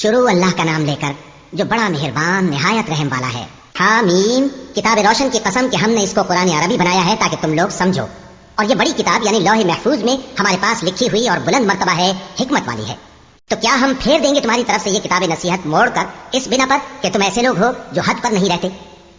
شروع اللہ کا نام لے کر جو بڑا مہربان نہایت رحم والا ہے۔ حامیم، کتاب روشن کی قسم کہ ہم نے اس کو قرآن عربی بنایا ہے تاکہ تم لوگ سمجھو، اور یہ بڑی کتاب یعنی لوح محفوظ میں ہمارے پاس لکھی ہوئی اور بلند مرتبہ ہے، حکمت والی ہے۔ تو کیا ہم پھیر دیں گے تمہاری طرف سے یہ کتاب نصیحت موڑ کر اس بنا پر کہ تم ایسے لوگ ہو جو حد پر نہیں رہتے؟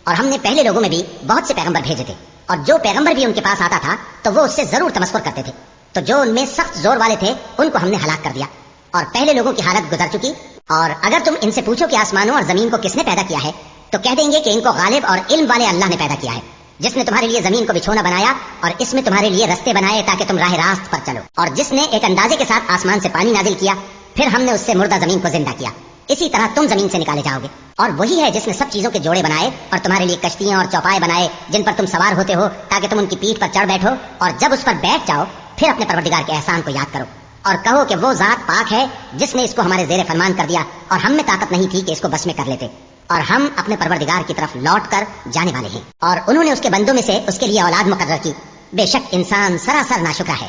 اور ہم نے پہلے لوگوں میں بھی بہت سے پیغمبر بھیجے تھے، اور جو پیغمبر بھی ان کے پاس آتا تھا تو وہ اس سے ضرور تمسخر کرتے تھے، تو جو ان میں سخت زور والے تھے ان کو ہم نے ہلاک کر دیا، اور پہلے لوگوں کی حالت گزر چکی۔ اور اگر تم ان سے پوچھو کہ آسمانوں اور زمین کو کس نے پیدا کیا ہے تو کہہ دیں گے کہ ان کو غالب اور علم والے اللہ نے پیدا کیا ہے، جس نے تمہارے لیے زمین کو بچھونا بنایا اور اس میں تمہارے لیے رستے بنائے تاکہ تم راہ راست پر چلو، اور جس نے ایک اندازے کے ساتھ آسمان سے پانی نازل کیا، پھر ہم نے اس سے مردہ زمین کو زندہ کیا، اسی طرح تم زمین سے نکالے جاؤ گے۔ اور وہی ہے جس نے سب چیزوں کے جوڑے بنائے اور تمہارے لیے کشتیاں اور چوپائے بنائے جن پر تم سوار ہوتے ہو تاکہ تم ان کی پیٹھ پر چڑھ بیٹھو، اور جب اس پر بیٹھ جاؤ پھر اپنے پروردگار کے احسان کو یاد کرو اور کہو کہ وہ ذات پاک ہے جس نے اس کو ہمارے زیر فرمان کر دیا اور ہم میں طاقت نہیں تھی کہ اس کو بس میں کر لیتے، اور ہم اپنے پروردگار کی طرف لوٹ کر جانے والے ہیں۔ اور انہوں نے اس کے بندوں میں سے اس کے لیے اولاد مقرر کی، بے شک انسان سراسر ناشکرا ہے۔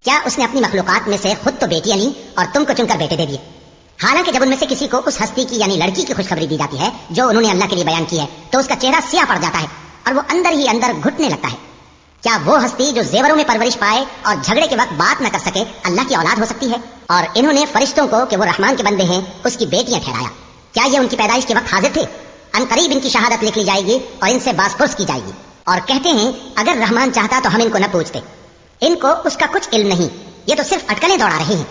کیا اس نے اپنی مخلوقات میں سے خود تو بیٹیاں لیں اور تم کو چن کر بیٹے دے دیے؟ حالانکہ جب ان میں سے کسی کو اس ہستی کی یعنی لڑکی کی خوشخبری دی جاتی ہے جو انہوں نے اللہ کے لیے بیان کی ہے تو اس کا چہرہ سیاہ پڑ جاتا ہے اور وہ اندر ہی اندر گھٹنے لگتا ہے۔ کیا وہ ہستی جو زیوروں میں پرورش پائے اور جھگڑے کے وقت بات نہ کر سکے اللہ کی اولاد ہو سکتی ہے؟ اور انہوں نے فرشتوں کو کہ وہ رحمان کے بندے ہیں اس کی بیٹیاں ٹھہرایا۔ کیا یہ ان کی پیدائش کے وقت حاضر تھے؟ ان قریب ان کی شہادت لکھ لی جائے گی اور ان سے باز پرس کی جائے گی، اور کہتے ہیں اگر رحمان چاہتا تو ہم ان کو نہ پوچھتے، ان کو اس کا کچھ علم نہیں، یہ تو صرف اٹکلیں دوڑا رہے ہیں۔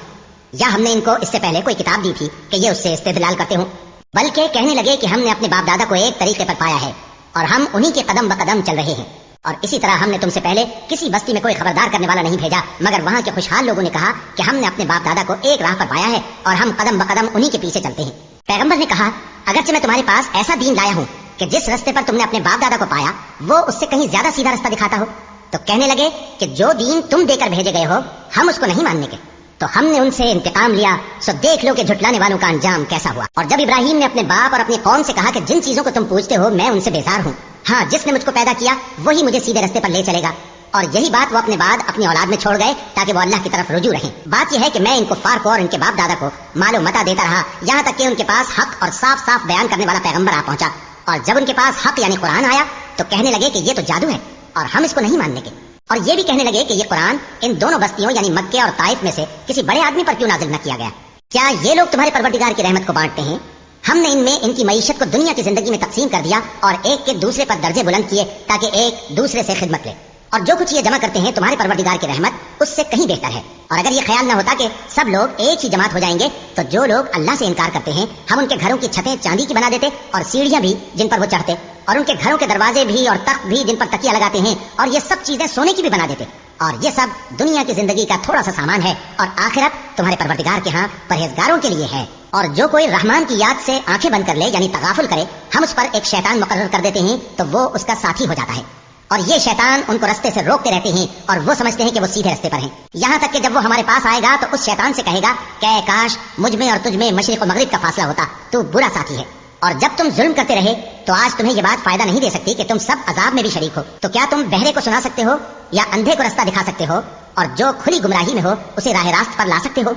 یا ہم نے ان کو اس سے پہلے کوئی کتاب دی تھی کہ یہ اس سے استدلال کرتے ہوں؟ بلکہ کہنے لگے کہ ہم نے اپنے باپ دادا کو ایک طریقے پر پایا ہے اور ہم انہی کے قدم بقدم چل رہے ہیں، اور اسی طرح ہم نے تم سے پہلے کسی بستی میں کوئی خبردار کرنے والا نہیں بھیجا مگر وہاں کے خوشحال لوگوں نے کہا کہ ہم نے اپنے باپ دادا کو ایک راہ پر پایا ہے اور ہم قدم بقدم انہی کے پیچھے چلتے ہیں۔ پیغمبر نے کہا اگرچہ میں تمہارے پاس ایسا دین لایا ہوں کہ جس رستے پر تم نے اپنے باپ دادا کو پایا وہ اس سے کہیں زیادہ سیدھا رستہ دکھاتا ہو، تو کہنے لگے کہ جو دین تم دے کر بھیجے گئے ہو ہم اس کو نہیں ماننے کے، تو ہم نے ان سے انتقام لیا، سو دیکھ لو کہ جھٹلانے والوں کا انجام کیسا ہوا۔ اور جب ابراہیم نے اپنے باپ اور اپنی قوم سے کہا کہ جن چیزوں کو تم پوچھتے ہو میں ان سے بیزار ہوں، ہاں جس نے مجھ کو پیدا کیا وہی مجھے سیدھے رستے پر لے چلے گا، اور یہی بات وہ اپنے بعد اپنی اولاد میں چھوڑ گئے تاکہ وہ اللہ کی طرف رجوع رہیں۔ بات یہ ہے کہ میں ان کفار کو اور ان کے باپ دادا کو مال و متاع دیتا رہا یہاں تک کہ ان کے پاس حق اور صاف صاف بیان کرنے والا پیغمبر آ پہنچا، اور جب ان کے پاس حق یعنی قرآن آیا تو کہنے لگے کہ یہ تو جادو ہے اور ہم اس کو نہیں ماننے کے، اور یہ بھی کہنے لگے کہ یہ قرآن ان دونوں بستیوں یعنی مکے اور طائف میں سے کسی بڑے آدمی پر کیوں نازل نہ کیا گیا؟ کیا یہ لوگ تمہارے پروردگار کی رحمت کو بانٹتے ہیں؟ ہم نے ان میں ان کی معیشت کو دنیا کی زندگی میں تقسیم کر دیا اور ایک کے دوسرے پر درجے بلند کیے تاکہ ایک دوسرے سے خدمت لے، اور جو کچھ یہ جمع کرتے ہیں تمہارے پروردگار کی رحمت اس سے کہیں بہتر ہے۔ اور اگر یہ خیال نہ ہوتا کہ سب لوگ ایک ہی جماعت ہو جائیں گے تو جو لوگ اللہ سے انکار کرتے ہیں ہم ان کے گھروں کی چھتیں چاندی کی بنا دیتے اور سیڑھیاں بھی جن پر وہ چڑھتے، اور ان کے گھروں کے دروازے بھی اور تخت بھی جن پر تکیہ لگاتے ہیں، اور یہ سب چیزیں سونے کی بھی بنا دیتے، اور یہ سب دنیا کی زندگی کا تھوڑا سا سامان ہے، اور آخرت تمہارے پروردگار کے ہاں پرہیزگاروں کے لیے ہے۔ اور جو کوئی رحمان کی یاد سے آنکھیں بند کر لے یعنی تغافل کرے ہم اس پر ایک شیطان مقرر کر دیتے ہیں تو وہ اس کا ساتھی ہو جاتا ہے، اور یہ شیطان ان کو رستے سے روکتے رہتے ہیں اور وہ سمجھتے ہیں کہ وہ سیدھے رستے پر ہیں، یہاں تک کہ جب وہ ہمارے پاس آئے گا تو اس شیطان سے کہے گا کہ کاش مجھ میں اور تجھ میں مشرق و مغرب کا فاصلہ ہوتا، تو برا ساتھی ہے۔ اور جب تم ظلم کرتے رہے تو آج تمہیں یہ بات فائدہ نہیں دے سکتی کہ تم سب عذاب میں بھی شریک ہو، تو کیا تم بہرے کو سنا سکتے ہو یا اندھے کو رستہ دکھا سکتے ہو اور جو کھلی گمراہی میں ہو اسے راہ راست پر لا سکتے ہو؟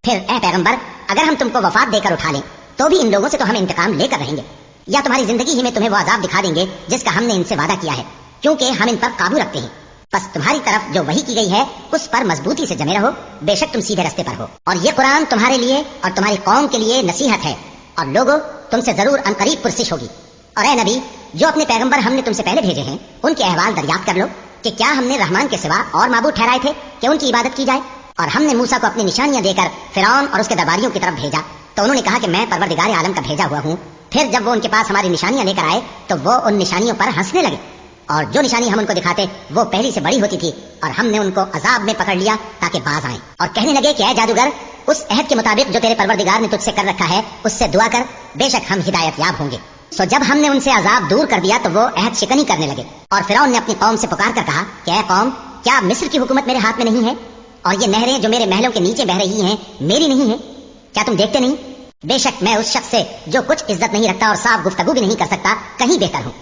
پھر اے پیغمبر اگر ہم تم کو وفات دے کر اٹھا لیں تو بھی ان لوگوں سے تو ہم انتقام لے کر رہیں گے، یا تمہاری زندگی ہی میں تمہیں وہ عذاب دکھا دیں گے جس کا ہم نے ان سے وعدہ کیا ہے، کیونکہ ہم ان پر قابو رکھتے ہیں۔ بس تمہاری طرف جو وحی کی گئی ہے اس پر مضبوطی سے جمے رہو، بے شک تم سیدھے رستے پر ہو، اور یہ قرآن تمہارے لیے اور تمہاری قوم کے لیے نصیحت ہے، اور لوگوں تم سے ضرور عنقریب پرسش ہوگی۔ اور اے نبی جو اپنے پیغمبر ہم نے تم سے پہلے بھیجے ہیں ان کے احوال دریافت کر لو کہ کیا ہم نے رحمان کے سوا اور معبود ٹھہرائے تھے کہ ان کی عبادت کی جائے؟ اور ہم نے موسیٰ کو اپنی نشانیاں دے کر فرعون اور اس کے درباریوں کی طرف بھیجا تو انہوں نے کہا کہ میں پروردگار عالم کا بھیجا ہوا ہوں، پھر جب وہ ان کے پاس ہماری نشانیاں لے کر آئے تو وہ ان نشانیوں پر ہنسنے لگے، اور جو نشانی ہم ان کو دکھاتے وہ پہلی سے بڑی ہوتی تھی، اور ہم نے ان کو عذاب میں پکڑ لیا تاکہ باز آئیں، اور کہنے لگے کہ اے جادوگر اس عہد کے مطابق جو تیرے پروردگار نے تجھ سے کر رکھا ہے اس سے دعا کر، بے شک ہم ہدایت یاب ہوں گے۔ سو جب ہم نے ان سے عذاب دور کر دیا تو وہ عہد شکنی کرنے لگے، اور فرعون نے اپنی قوم سے پکار کر کہا کہ اے قوم کیا مصر کی حکومت میرے ہاتھ میں نہیں ہے، اور یہ نہریں جو میرے محلوں کے نیچے بہ رہی ہیں میری نہیں ہیں؟ کیا تم دیکھتے نہیں؟ بے شک میں اس شخص سے جو کچھ عزت نہیں رکھتا اور صاف گفتگو بھی نہیں کر سکتا کہیں بہتر ہوں۔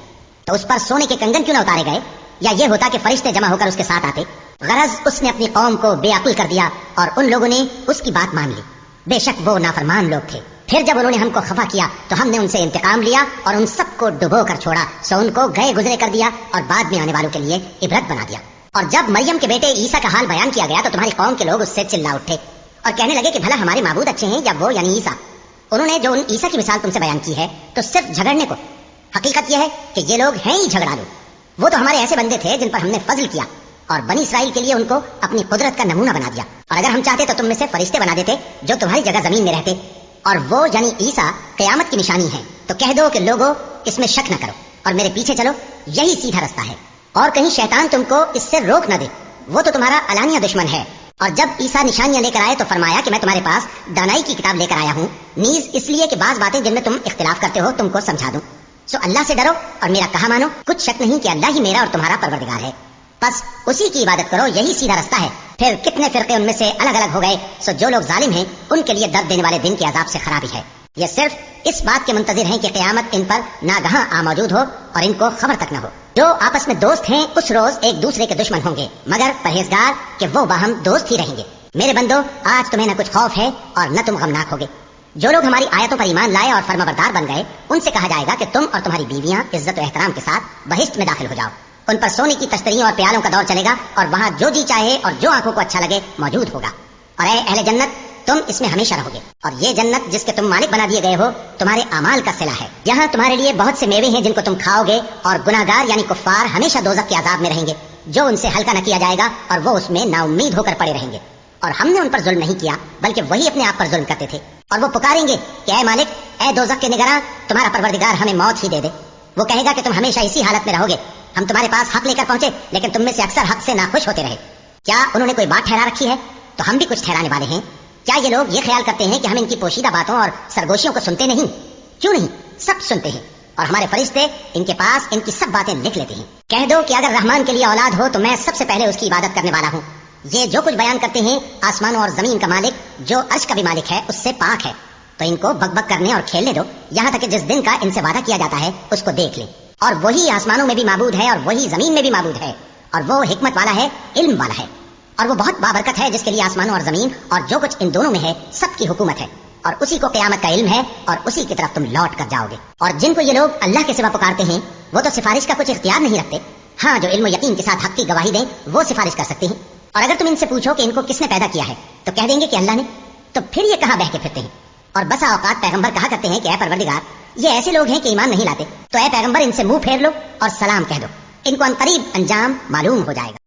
تو اس پر سونے کے کنگن کیوں نہ اتارے گئے، یا یہ ہوتا کہ فرشتے جمع ہو کر اس کے ساتھ آتے؟ غرض اس نے اپنی قوم کو بے عقل کر دیا اور ان لوگوں نے اس کی بات مان لی، بے شک وہ نافرمان لوگ تھے۔ پھر جب انہوں نے ہم کو خفا کیا تو ہم نے ان سے انتقام لیا اور ان سب کو ڈبو کر چھوڑا، سو ان کو گئے گزرے کر دیا اور بعد میں آنے والوں کے لیے عبرت بنا دیا۔ اور جب مریم کے بیٹے عیسیٰ کا حال بیان کیا گیا تو تمہاری قوم کے لوگ اس سے چلا اٹھے اور کہنے لگے کہ بھلا ہمارے معبود اچھے ہیں یا وہ یعنی عیسیٰ؟ انہوں نے جو ان عیسیٰ کی مثال تم سے بیان کی ہے تو صرف جھگڑنے کو، حقیقت یہ ہے کہ یہ لوگ ہیں ہی جھگڑالو۔ وہ تو ہمارے ایسے بندے تھے جن پر ہم نے فضل کیا اور بنی اسرائیل کے لیے ان کو اپنی قدرت کا نمونہ بنا دیا، اور اگر ہم چاہتے تو تم میں سے فرشتے بنا دیتے جو تمہاری جگہ زمین میں رہتے، اور وہ یعنی عیسیٰ قیامت کی نشانی ہے۔ تو کہہ دو کہ لوگوں اس میں شک نہ کرو اور میرے پیچھے چلو، یہی سیدھا رستہ ہے، اور کہیں شیطان تم کو اس سے روک نہ دے، وہ تو تمہارا علانیہ دشمن ہے۔ اور جب عیسیٰ نشانیاں لے کر آئے تو فرمایا کہ میں تمہارے پاس دانائی کی کتاب لے کر آیا ہوں، نیز اس لیے کہ بعض باتیں جن میں تم اختلاف کرتے ہو تم کو سمجھا دوں۔ سو اللہ سے ڈرو اور میرا کہا مانو، کچھ شک نہیں کہ اللہ ہی میرا اور تمہارا پروردگار ہے، بس اسی کی عبادت کرو، یہی سیدھا رستہ ہے۔ پھر کتنے فرقے ان میں سے الگ الگ ہو گئے، سو جو لوگ ظالم ہیں ان کے لیے درد دینے والے دن کے عذاب سے خرابی ہے۔ یہ صرف اس بات کے منتظر ہیں کہ قیامت ان پر ناگہاں آ موجود ہو اور ان کو خبر تک نہ ہو۔ جو آپس میں دوست ہیں اس روز ایک دوسرے کے دشمن ہوں گے، مگر پرہیزگار کہ وہ باہم دوست ہی رہیں گے۔ میرے بندو، آج تمہیں نہ کچھ خوف ہے اور نہ تم غمناک ہوگے۔ جو لوگ ہماری آیتوں پر ایمان لائے اور فرمانبردار بن گئے ان سے کہا جائے گا کہ تم اور تمہاری بیویاں عزت و احترام کے ساتھ بہشت میں داخل ہو جاؤ۔ ان پر سونے کی تشتریوں اور پیالوں کا دور چلے گا اور وہاں جو جی چاہے اور جو آنکھوں کو اچھا لگے موجود ہوگا۔ اور اے اہل جنت، تم اس میں ہمیشہ رہو گے، اور یہ جنت جس کے تم مالک بنا دیے گئے ہو تمہارے اعمال کا صلہ ہے۔ یہاں تمہارے لیے بہت سے میوے ہیں جن کو تم کھاؤ گے، اور گناہگار یعنی کفار ہمیشہ دوزخ کے عذاب میں رہیں گے جو ان سے ہلکا نہ کیا جائے گا، اور وہ اس میں نا امید ہو کر پڑے رہیں گے۔ اور ہم نے ان پر ظلم نہیں کیا بلکہ وہی اپنے آپ پر ظلم کرتے تھے، اور وہ پکاریں گے کہ اے مالک، اے دوزخ کے نگراں، تمہارا پروردگار ہمیں موت ہی دے دے۔ وہ کہے گا کہ تم ہمیشہ اسی حالت میں رہو گے، ہم تمہارے پاس حق لے کر پہنچے لیکن تم میں سے اکثر حق سے ناخوش ہوتے رہے۔ کیا انہوں نے کوئی بات ٹھہرا رکھی ہے؟ تو ہم بھی کچھ ٹھہرانے والے ہیں۔ کیا یہ لوگ یہ خیال کرتے ہیں کہ ہم ان کی پوشیدہ باتوں اور سرگوشیوں کو سنتے نہیں؟ کیوں نہیں، سب سنتے ہیں، اور ہمارے فرشتے ان کے پاس ان کی سب باتیں لکھ لیتے ہیں۔ کہہ دو کہ اگر رحمان کے لیے اولاد ہو تو میں سب سے پہلے اس کی عبادت کرنے والا ہوں۔ یہ جو کچھ بیان کرتے ہیں آسمانوں اور زمین کا مالک جو عرش کا بھی مالک ہے اس سے پاک ہے، تو ان کو بک بک کرنے اور کھیلنے دو، یہاں تک کہ جس دن کا ان سے وعدہ کیا جاتا ہے اس کو دیکھ لیں۔ اور وہی آسمانوں میں بھی معبود ہے اور وہی زمین میں بھی معبود ہے، اور وہ حکمت والا ہے، علم والا ہے، اور وہ بہت بابرکت ہے جس کے لیے آسمانوں اور زمین اور جو کچھ ان دونوں میں ہے سب کی حکومت ہے، اور اسی کو قیامت کا علم ہے اور اسی کی طرف تم لوٹ کر جاؤ گے۔ اور جن کو یہ لوگ اللہ کے سوا پکارتے ہیں وہ تو سفارش کا کچھ اختیار نہیں رکھتے، ہاں جو علم و یقین کے ساتھ حق کی گواہی دیں وہ سفارش کر سکتے ہیں۔ اور اگر تم ان سے پوچھو کہ ان کو کس نے پیدا کیا ہے تو کہہ دیں گے کہ اللہ نے، تو پھر یہ کہاں بہہ کے پھرتے ہیں؟ اور بسا اوقات پیغمبر کہا کرتے ہیں کہ اے پروردگار، یہ ایسے لوگ ہیں کہ ایمان نہیں لاتے، تو اے پیغمبر ان سے منہ پھیر لو اور سلام کہہ دو، ان کو عنقریب انجام معلوم ہو جائے گا۔